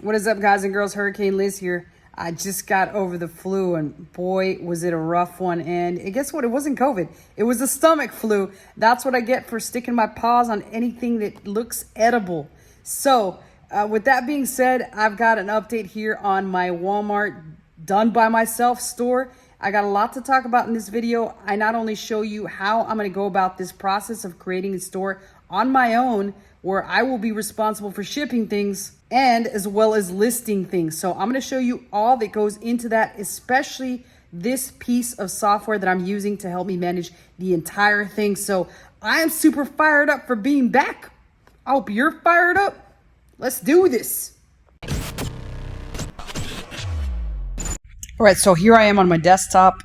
What is up, guys and girls? Hurricane Liz here. I just got over the flu, and boy, was it a rough one. And guess what? It wasn't COVID. It was the stomach flu. That's what I get for sticking my paws on anything that looks edible. So, with that being said, I've got an update here on my Walmart done by myself store. I got a lot to talk about in this video. I not only show you how I'm going to go about this process of creating a store on my own, where I will be responsible for shipping things and as well as listing things. So I'm going to show you all that goes into that, especially this piece of software that I'm using to help me manage the entire thing. So I am super fired up for being back. I hope you're fired up. Let's do this. All right, so here I am on my desktop.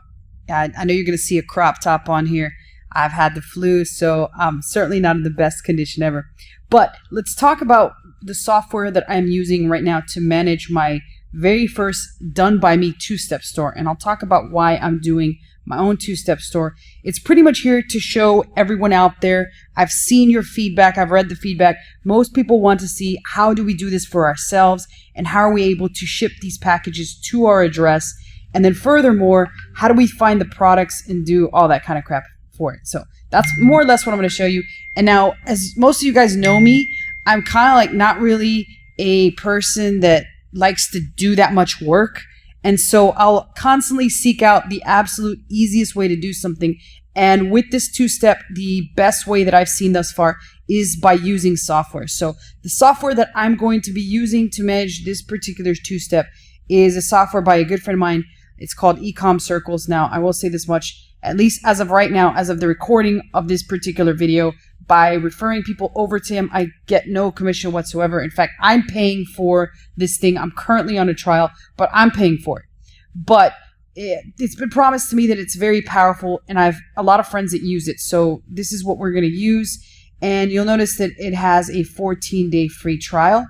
I know you're going to see a crop top on here. I've had the flu, so I'm certainly not in the best condition ever. But let's talk about the software that I'm using right now to manage my very first done-by-me two-step store. And I'll talk about why I'm doing my own two-step store. It's pretty much here to show everyone out there. I've seen your feedback. I've read the feedback. Most people want to see, how do we do this for ourselves? And how are we able to ship these packages to our address? And then furthermore, how do we find the products and do all that kind of crap for it? So that's more or less what I'm going to show you. And now, as most of you guys know me, I'm kind of like not really a person that likes to do that much work. And so I'll constantly seek out the absolute easiest way to do something. And with this two-step, the best way that I've seen thus far is by using software. So the software that I'm going to be using to manage this particular two-step is a software by a good friend of mine. It's called Ecom Circles. Now, I will say this much, at least as of right now, as of the recording of this particular video, by referring people over to him, I get no commission whatsoever. In fact, I'm paying for this thing. I'm currently on a trial, but I'm paying for it. But it's been promised to me that it's very powerful, and I have a lot of friends that use it. So this is what we're going to use. And you'll notice that it has a 14-day free trial,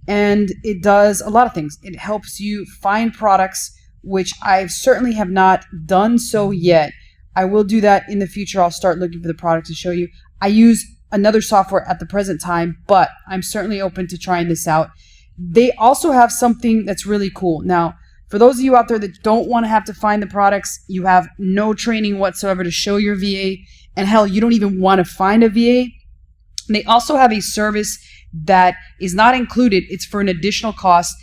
and it does a lot of things. It helps you find products, which I certainly have not done so yet. I will do that in the future. I'll start looking for the product to show you. I use another software at the present time, but I'm certainly open to trying this out. They also have something that's really cool. Now, for those of you out there that don't want to have to find the products, you have no training whatsoever to show your VA, and hell, you don't even want to find a VA. They also have a service that is not included. It's for an additional cost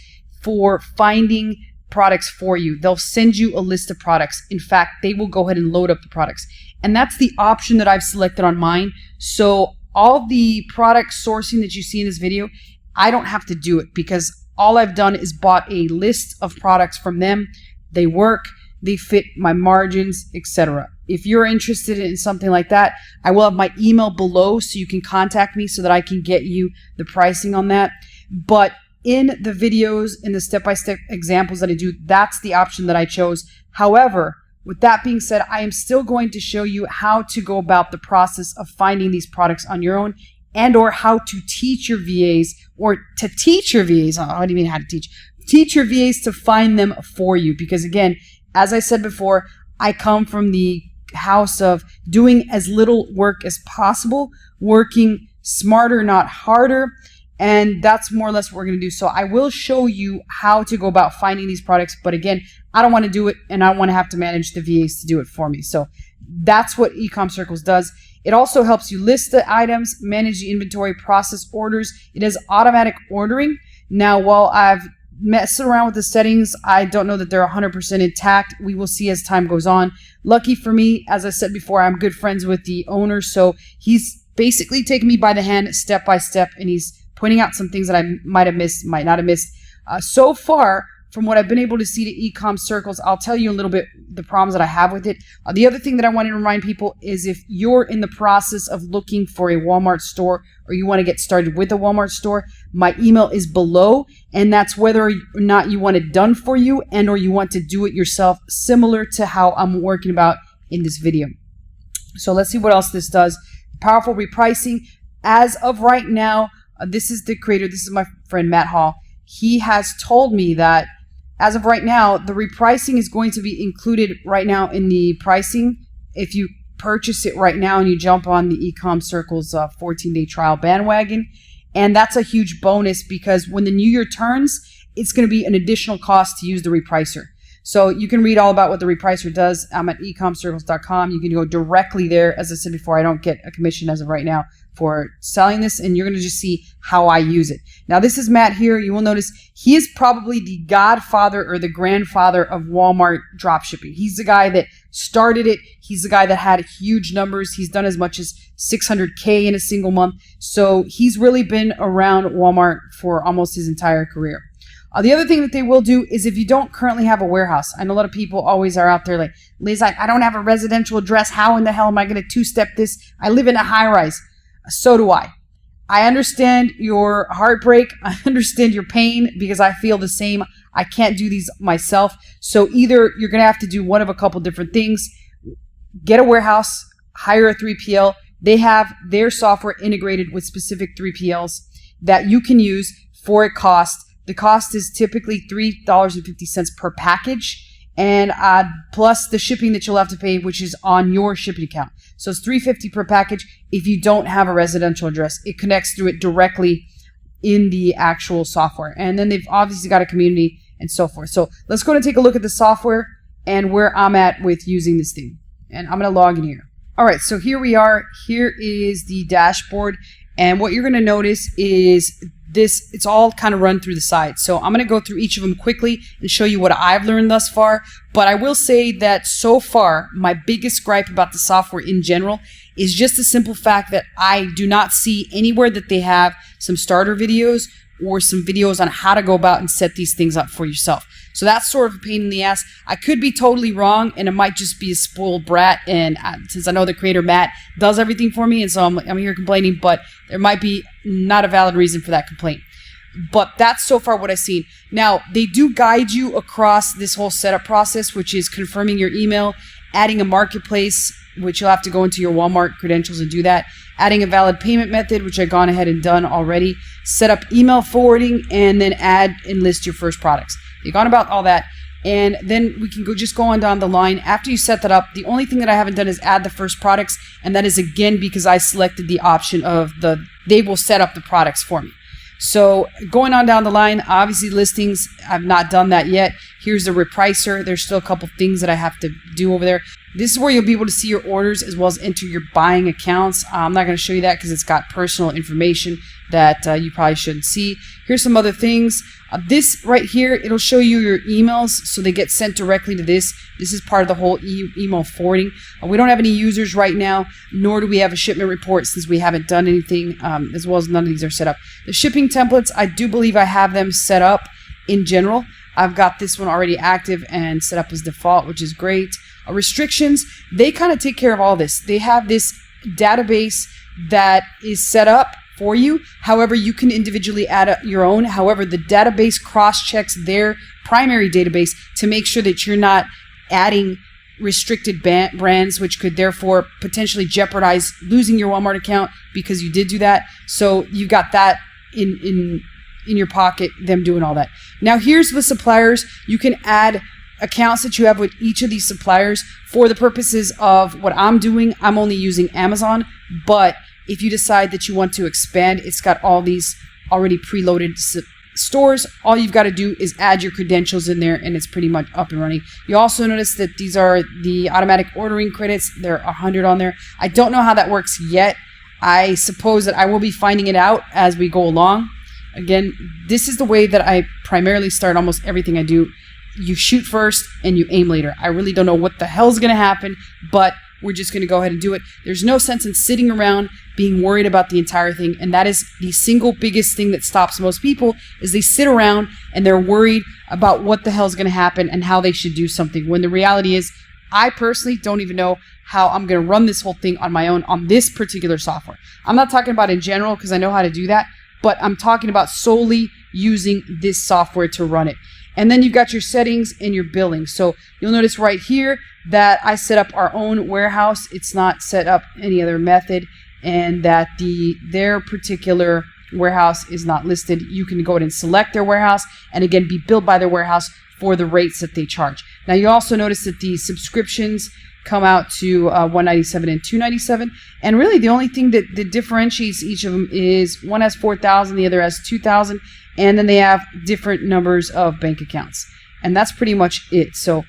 for finding products for you. They'll send you a list of products. In fact, they will go ahead and load up the products. And that's the option that I've selected on mine. So all the product sourcing that you see in this video, I don't have to do it, because all I've done is bought a list of products from them. They work, they fit my margins, etc. If you're interested in something like that, I will have my email below so you can contact me so that I can get you the pricing on that. But in the videos, in the step-by-step examples that I do, that's the option that I chose. However, with that being said, I am still going to show you how to go about the process of finding these products on your own, and or how to teach your VAs, or to teach your VAs. What do you mean how to teach? Teach your VAs to find them for you. Because again, as I said before, I come from the house of doing as little work as possible, working smarter, not harder. And that's more or less what we're going to do. So I will show you how to go about finding these products. But again, I don't want to do it, and I don't want to have to manage the VAs to do it for me. So that's what Ecom Circles does. It also helps you list the items, manage the inventory, process orders. It has automatic ordering. Now, while I've messed around with the settings, I don't know that they're 100% intact. We will see as time goes on. Lucky for me, as I said before, I'm good friends with the owner. So he's basically taking me by the hand step by step, and he's pointing out some things that I might have missed, might not have missed. So far, from what I've been able to see to Ecom Circles, I'll tell you a little bit the problems that I have with it. The other thing that I want to remind people is, if you're in the process of looking for a Walmart store, or you want to get started with a Walmart store, my email is below, and that's whether or not you want it done for you, and or you want to do it yourself, similar to how I'm working about in this video. So let's see what else this does. Powerful repricing. As of right now, this is the creator. This is my friend Matt Hall. He has told me that as of right now, the repricing is going to be included right now in the pricing. If you purchase it right now and you jump on the Ecom Circles 14-day trial bandwagon. And that's a huge bonus, because when the new year turns, it's going to be an additional cost to use the repricer. So you can read all about what the repricer does. I'm at ecomcircles.com. You can go directly there. As I said before, I don't get a commission as of right now for selling this, and you're going to just see how I use it. Now, this is Matt here. You will notice he is probably the godfather or the grandfather of Walmart dropshipping. He's the guy that started it. He's the guy that had huge numbers. He's done as much as 600K in a single month. So he's really been around Walmart for almost his entire career. The other thing that they will do is if you don't currently have a warehouse, I know a lot of people always are out there like, Liz, I don't have a residential address. How in the hell am I going to two-step this? I live in a high-rise. So do I. I understand your heartbreak. I understand your pain because I feel the same. I can't do these myself. So either you're going to have to do one of a couple different things. Get a warehouse, hire a 3PL. They have their software integrated with specific 3PLs that you can use for a cost. The cost is typically $3.50 per package, and plus the shipping that you'll have to pay, which is on your shipping account. So it's $3.50 per package if you don't have a residential address. It connects through it directly in the actual software. And then they've obviously got a community and so forth. So let's go and take a look at the software and where I'm at with using this thing. And I'm going to log in here. All right, so here we are. Here is the dashboard. And what you're going to notice is this, it's all kind of run through the side. So I'm going to go through each of them quickly and show you what I've learned thus far. But I will say that so far, my biggest gripe about the software in general is just the simple fact that I do not see anywhere that they have some starter videos or some videos on how to go about and set these things up for yourself. So that's sort of a pain in the ass. I could be totally wrong, and it might just be a spoiled brat. And since I know the creator, Matt, does everything for me, and so I'm here complaining, but there might be not a valid reason for that complaint. But that's so far what I've seen. Now, they do guide you across this whole setup process, which is confirming your email, adding a marketplace, which you'll have to go into your Walmart credentials and do that, adding a valid payment method, which I've gone ahead and done already, set up email forwarding, and then add and list your first products. You've gone about all that, and then we can go on down the line. After you set that up, the only thing that I haven't done is add the first products, and that is again because I selected the option of they will set up the products for me. So going on down the line, obviously listings, I've not done that yet. Here's the repricer. There's still a couple things that I have to do over there. This is where you'll be able to see your orders as well as enter your buying accounts. I'm not going to show you that because it's got personal information that you probably shouldn't see. Here's some other things. This right here, it'll show you your emails, so they get sent directly to this. This is part of the whole email forwarding. We don't have any users right now, nor do we have a shipment report since we haven't done anything, as well as none of these are set up. The shipping templates, I do believe I have them set up in general. I've got this one already active and set up as default, which is great. Restrictions, they kind of take care of all this. They have this database that is set up for you. However, you can individually add your own. However, the database cross-checks their primary database to make sure that you're not adding restricted brands, which could therefore potentially jeopardize losing your Walmart account because you did do that. So you've got that in your pocket, them doing all that. Now here's the suppliers. You can add accounts that you have with each of these suppliers. For the purposes of what I'm doing, I'm only using Amazon, but if you decide that you want to expand, it's got all these already preloaded stores. All you've got to do is add your credentials in there and it's pretty much up and running. You also notice that these are the automatic ordering credits. There are 100 on there. I don't know how that works yet. I suppose that I will be finding it out as we go along. Again, this is the way that I primarily start almost everything I do. You shoot first and you aim later. I really don't know what the hell's going to happen, but we're just going to go ahead and do it. There's no sense in sitting around being worried about the entire thing, and that is the single biggest thing that stops most people is they sit around and they're worried about what the hell's going to happen and how they should do something, when the reality is I personally don't even know how I'm going to run this whole thing on my own on this particular software. I'm not talking about in general because I know how to do that, but I'm talking about solely using this software to run it. And then you've got your settings and your billing. So you'll notice right here that I set up our own warehouse. It's not set up any other method, and that their particular warehouse is not listed. You can go ahead and select their warehouse and again be billed by their warehouse for the rates that they charge. Now you also notice that the subscriptions come out to $197 and $297. And really the only thing that differentiates each of them is one has 4,000, the other has 2,000, and then they have different numbers of bank accounts. And that's pretty much it. So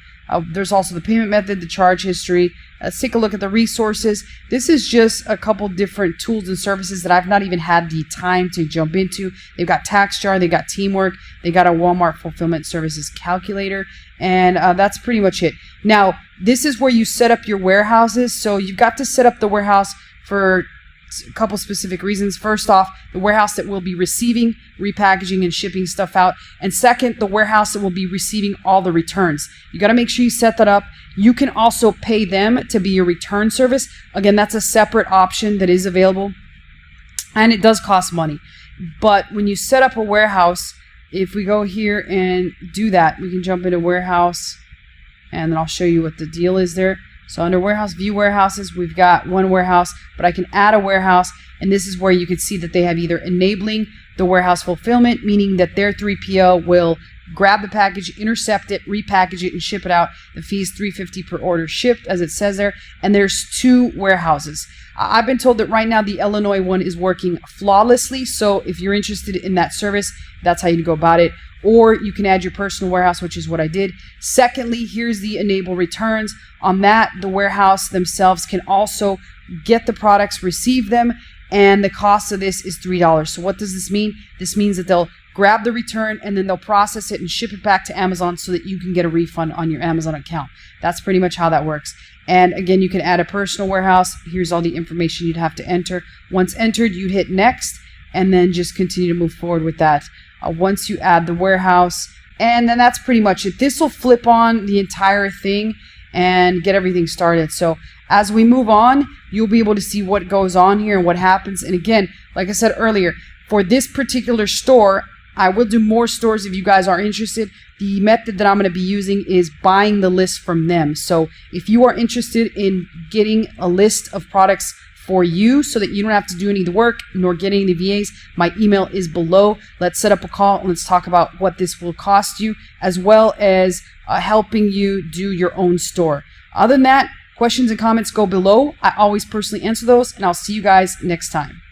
there's also the payment method, the charge history. Let's take a look at the resources. This is just a couple different tools and services that I've not even had the time to jump into. They've got TaxJar, they got Teamwork, they got a Walmart Fulfillment Services calculator, and that's pretty much it. Now, this is where you set up your warehouses. So you've got to set up the warehouse for a couple specific reasons. First off, the warehouse that will be receiving, repackaging, and shipping stuff out. And second, the warehouse that will be receiving all the returns. You got to make sure you set that up. You can also pay them to be your return service. Again, that's a separate option that is available, and it does cost money. But when you set up a warehouse, if we go here and do that, we can jump into warehouse, and then I'll show you what the deal is there. So under warehouse, view warehouses, we've got one warehouse, but I can add a warehouse, and this is where you can see that they have either enabling the warehouse fulfillment, meaning that their 3PL will grab the package, intercept it, repackage it, and ship it out. The fee is $3.50 per order shipped, as it says there, and there's 2 warehouses. I've been told that right now the Illinois one is working flawlessly, so if you're interested in that service, that's how you go about it. Or you can add your personal warehouse, which is what I did. Secondly, here's the enable returns. On that, the warehouse themselves can also get the products, receive them, and the cost of this is $3. So what does this mean? This means that they'll grab the return and then they'll process it and ship it back to Amazon so that you can get a refund on your Amazon account. That's pretty much how that works. And again, you can add a personal warehouse. Here's all the information you'd have to enter. Once entered, you hit next and then just continue to move forward with that. Once you add the warehouse, and then that's pretty much it. This will flip on the entire thing and get everything started. So as we move on, you'll be able to see what goes on here and what happens. And again, like I said earlier, for this particular store, I will do more stores if you guys are interested. The method that I'm going to be using is buying the list from them. So if you are interested in getting a list of products for you so that you don't have to do any of the work nor get any of the VAs, my email is below. Let's set up a call and let's talk about what this will cost you, as well as helping you do your own store. Other than that, questions and comments go below. I always personally answer those, and I'll see you guys next time.